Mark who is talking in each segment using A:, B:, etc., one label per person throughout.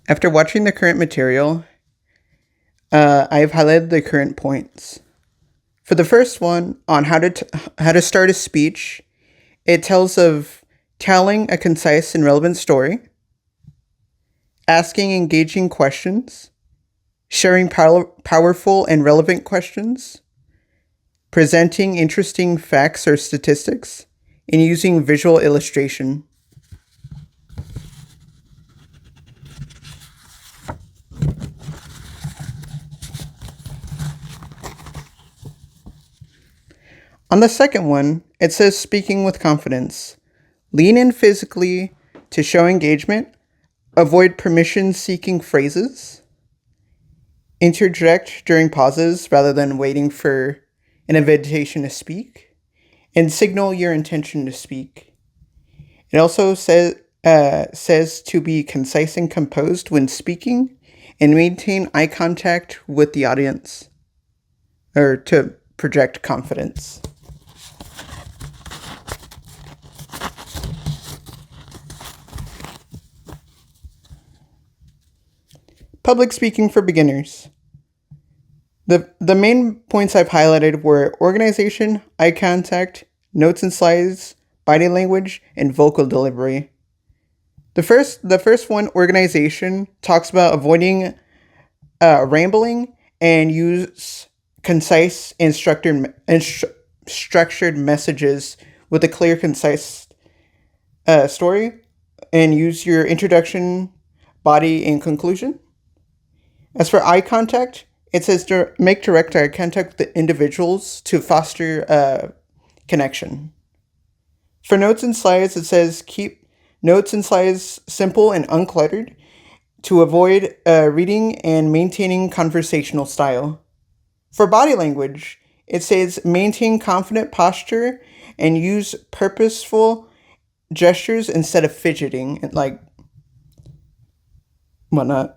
A: After watching the current material, I have highlighted the current points. For the first one, on how to start a speech, it tells of telling a concise and relevant story, asking engaging questions, sharing powerful and relevant questions, presenting interesting facts or statistics, and using visual illustration. On the second one, it says speaking with confidence. Lean in physically to show engagement. Avoid permission-seeking phrases. Interject during pauses rather than waiting for an invitation to speak. And signal your intention to speak. It also says to be concise and composed when speaking and maintain eye contact with the audience, or to project confidence. Public speaking for beginners. The main points I've highlighted were organization, eye contact, notes and slides, body language, and vocal delivery. The first one, organization, talks about avoiding rambling and use concise and structured messages with a clear, concise story, and use your introduction, body, and conclusion. As for eye contact, it says to make direct eye contact with the individuals to foster connection. For notes and slides, it says keep notes and slides simple and uncluttered to avoid reading and maintaining conversational style. For body language, it says maintain confident posture and use purposeful gestures instead of fidgeting and like whatnot.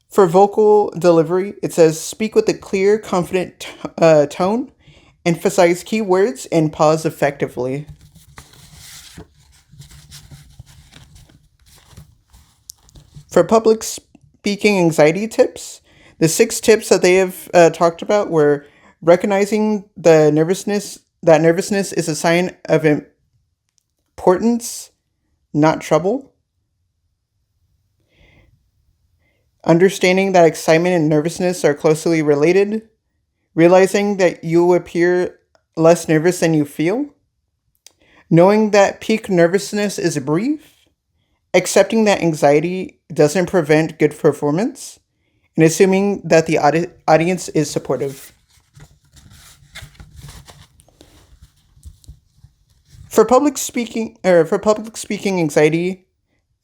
A: For vocal delivery, it says speak with a clear, confident tone, emphasize key words, and pause effectively. For public speaking anxiety tips, the 6 tips that they have talked about were recognizing that nervousness is a sign of importance, not trouble. Understanding that excitement and nervousness are closely related. Realizing that you appear less nervous than you feel. Knowing that peak nervousness is brief. Accepting that anxiety doesn't prevent good performance. And assuming that the audience is supportive. For public speaking anxiety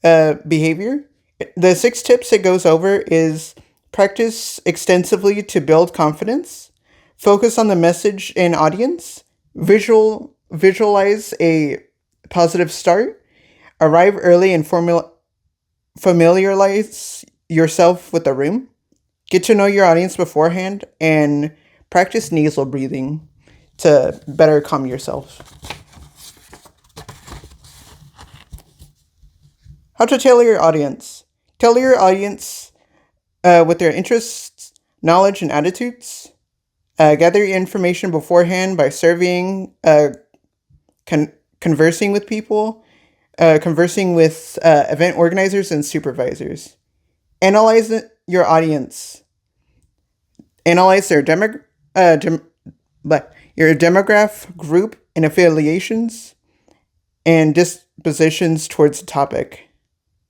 A: behavior, the 6 tips it goes over is practice extensively to build confidence, focus on the message and audience, visualize a positive start, arrive early and familiarize yourself with the room, get to know your audience beforehand, and practice nasal breathing to better calm yourself. How to tailor your audience. Tailor your audience with their interests, knowledge, and attitudes. Gather your information beforehand by surveying, conversing with people, conversing with event organizers and supervisors. Analyze your audience. Analyze their your demographic group and affiliations and dispositions towards the topic.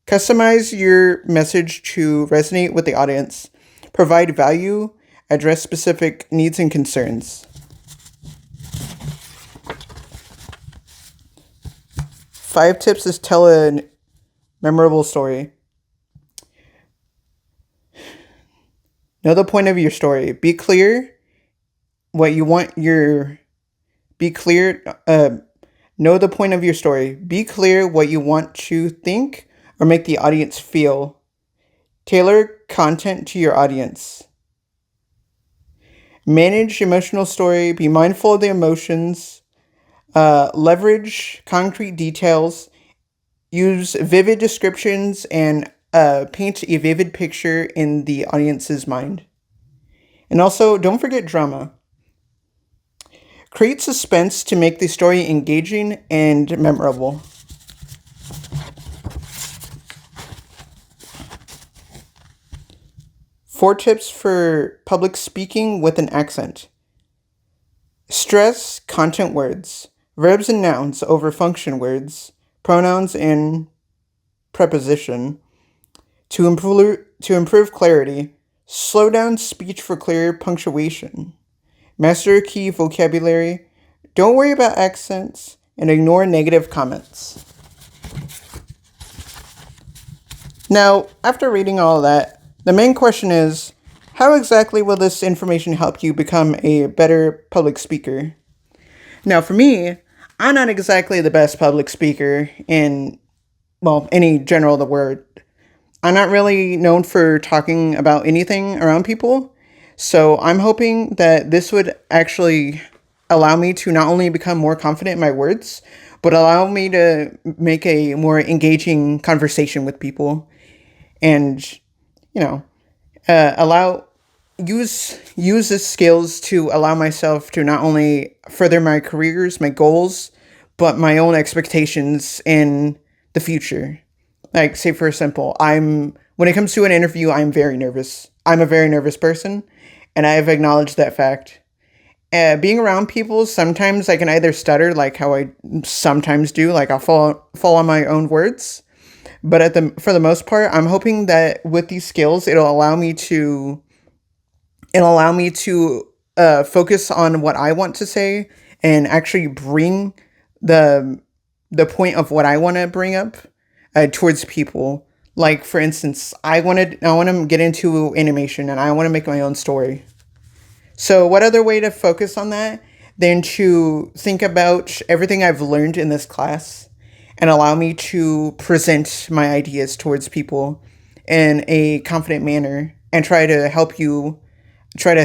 A: Customize your message to resonate with the audience. Provide value. Address specific needs and concerns. 5 tips is tell a memorable story. Know the point of your story. Be clear what you want your... know the point of your story. Be clear what you want to think or make the audience feel. Tailor content to your audience. Manage emotional story. Be mindful of the emotions. Leverage concrete details. Use vivid descriptions and paint a vivid picture in the audience's mind. And also, don't forget drama. Create suspense to make the story engaging and memorable. Four tips for public speaking with an accent. Stress content words, verbs and nouns over function words, pronouns and preposition. To improve clarity, slow down speech for clear punctuation. Master key vocabulary. Don't worry about accents and ignore negative comments. Now, after reading all of that, the main question is, how exactly will this information help you become a better public speaker? Now, for me, I'm not exactly the best public speaker in, any general of the word. I'm not really known for talking about anything around people. So I'm hoping that this would actually allow me to not only become more confident in my words, but allow me to make a more engaging conversation with people. And, allow use the skills to allow myself to not only further my careers, my goals, but my own expectations in the future. Like, say for example, when it comes to an interview, I'm very nervous. I'm a very nervous person, and I have acknowledged that fact. Being around people, sometimes I can either stutter, like how I sometimes do, like I'll fall on my own words. But for the most part, I'm hoping that with these skills, it'll allow me to focus on what I want to say and actually bring the point of what I want to bring up towards people. Like, for instance, I want to get into animation and I want to make my own story. So what other way to focus on that than to think about everything I've learned in this class and allow me to present my ideas towards people in a confident manner and try to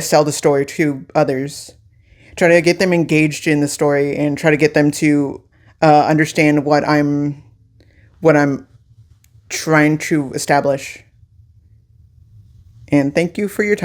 A: sell the story to others. Try to get them engaged in the story and try to get them to understand what I'm trying to establish. And thank you for your time.